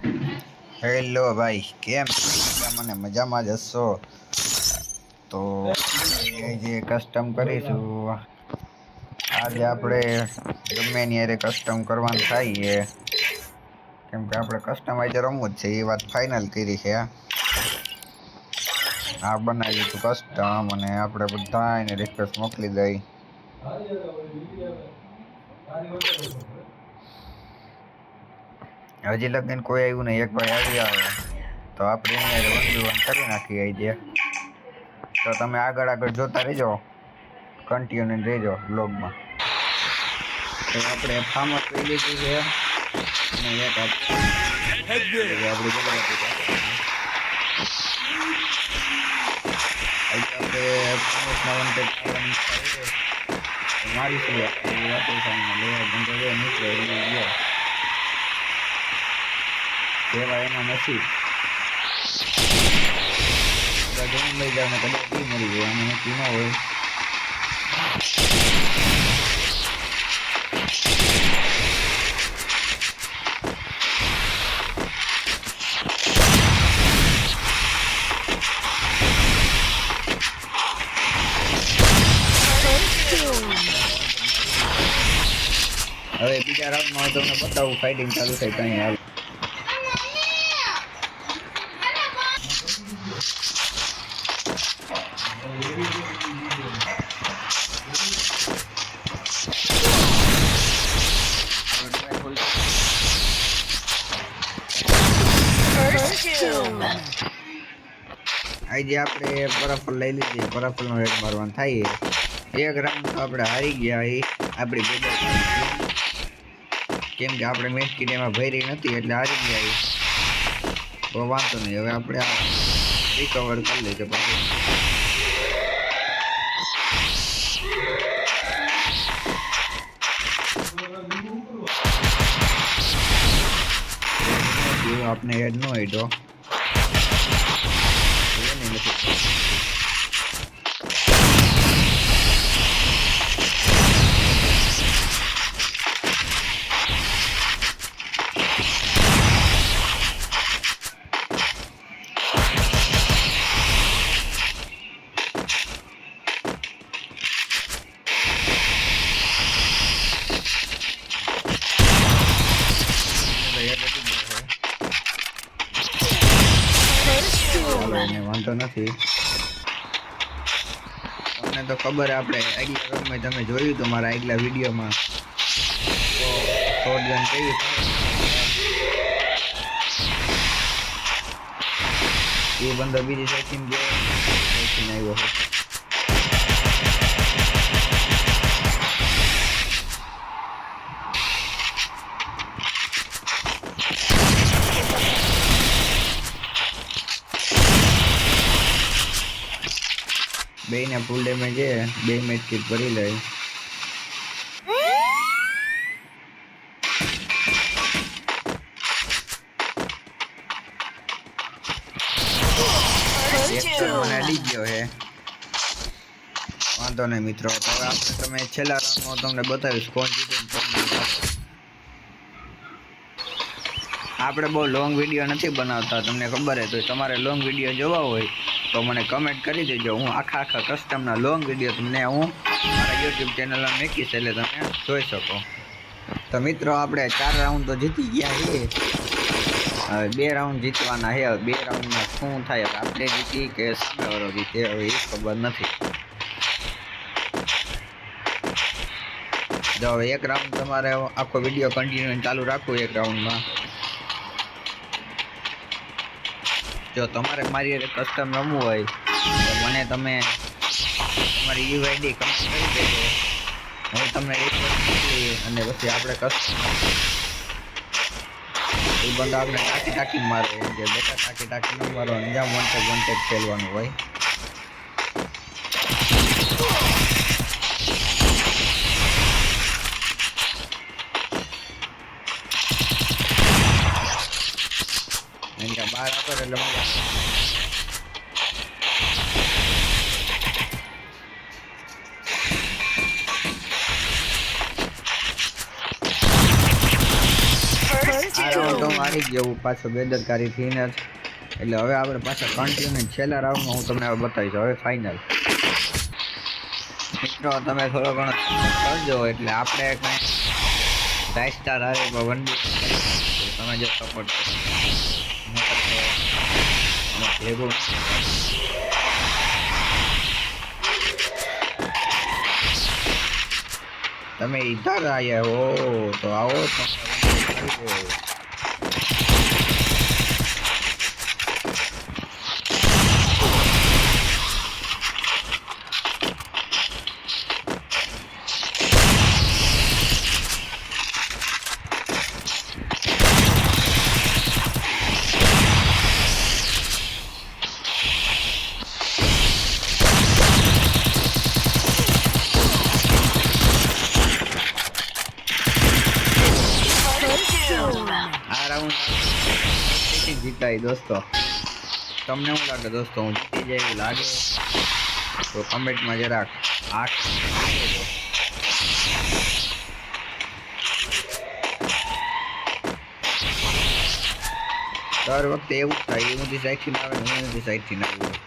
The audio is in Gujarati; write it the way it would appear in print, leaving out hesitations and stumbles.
હેલો ભાઈ, કેમ મને મજામાં જ હશો? તો જે કસ્ટમ કરીશું આજે આપણે ગમે એની હારે કસ્ટમ કરવાનું થાય કેમ કે આપણે કસ્ટમાઇઝર રમવું જ છે એ વાત ફાઇનલ કરી છે. આ બનાવી દીધું કસ્ટમ અને આપણે બધાને રિક્વેસ્ટ મોકલી દઈ. હજી લગીન કોઈ આવ્યું નહીં. એક ભાઈ આવી આવે તો આપણે એની હારે 1v1 કરી નાખીએ. આઈડિયા તો તમે આગળ જોતા રહેજો, કન્ટિન્યુ રહેજો બ્લોગમાં. તો આપણે ફાર્મર કરી લીધું છે અને એક કેવા એમાં નથી લઈ જાવ ને કદાચ મળી જાય આમાં નક્કી ન હોય. હવે બીજા રાઉન્ડમાં તમને બતાવું ફાઇટિંગ ચાલુ થાય કઈ હાલ. આજે આપણે પરફલ લઈ લીધી. પરફલનો હેડ મારવાનું થાય. એક રાઉન્ડ તો આપણે હારી ગયા. એ આપણી ભેગા કેમ કે આપણે મેચ કીટ એમાં ભરી નથી એટલે હારી ગયા. તો વાંધો નહીં, હવે આપણે રિકવર કરી લઈએ પાછું. આપણે હેડ નો હેડો વાંધો નથી. તમને તો ખબર આપણે આગલા રમમાં તમે જોયું તો મારા આગલા વિડીયોમાં શોર્ટ ગન કેવી એ બંદો બીજી સેટિંગ આવ્યો છે. બેને ફૂલ ડેમેજ છે. 2 મેચ કિટ ભરી લઈ. મને અડી ગયો છે. વાંધો નહીં મિત્રો, તો હવે આપણે તમે છેલ્લા રાઉન્ડમાં તમને બતાવીશ કોણ જીતે. આપણે બહુ લોંગ વિડીયો નથી બનાવતા, તમને ખબર છે. તો તમારે લોંગ વિડીયો જોવા હોય તો મને કમેન્ટ કરી દેજો. હું આખા કસ્ટમના લોંગ વિડીયો તમને હું મારા યુટ્યુબ ચેનલમાં મૂકીશ એટલે તમે જોઈ શકો. તો મિત્રો આપણે 4 રાઉન્ડ તો જીતી ગયા છે. હવે 2 રાઉન્ડ જીતવાના છે. 2 રાઉન્ડમાં શું થાય, આપણે જીતી કે સામેવાળો જીતે હવે એ ખબર નથી. જો હવે 1 રાઉન્ડ તમારે આખો વિડીયો કન્ટિન્યુ ચાલુ રાખવું. 1 રાઉન્ડમાં જો તમારે મારી કસ્ટમ રમવું હોય તો મને તમે તમારી યુઆઈડી કમેન્ટ કરી દેજો. હું તમને રિક્વેસ્ટ કરી અને પછી આપણે કસ્ટમ એ બંદા આપણે ટાંકી મારો કે બેટા ટાંકી ન મારો અંજામ વન ખેલવાનું હોય. બહાર આપો એટલે મજા. હું હારી ગયો પાછો બેદરકારી થઈને જ. એટલે હવે આપણે પાછા કન્ટિન્યુ છેલ્લા રાઉન્ડમાં હું તમને હવે બતાવીશ. હવે ફાઇનલ મિત્રો તમે થોડો ઘણો કરજો એટલે આપણે કાંઈ 5 સ્ટાર હારે વન તમે જો સપોર્ટ કરો ભેગું તમે ઇધર આયા હો તો આવો આ રાઉન્ડ જીતાય દોસ્તો. તમને શું લાગે દોસ્તો હું જીતી જાય એવું લાગે તો કમેન્ટમાં જરાક 8 દર વખતે એવું થાય એમાંથી સાઈડથી આવે ને એમાંથી સાઈડથી ના આવે.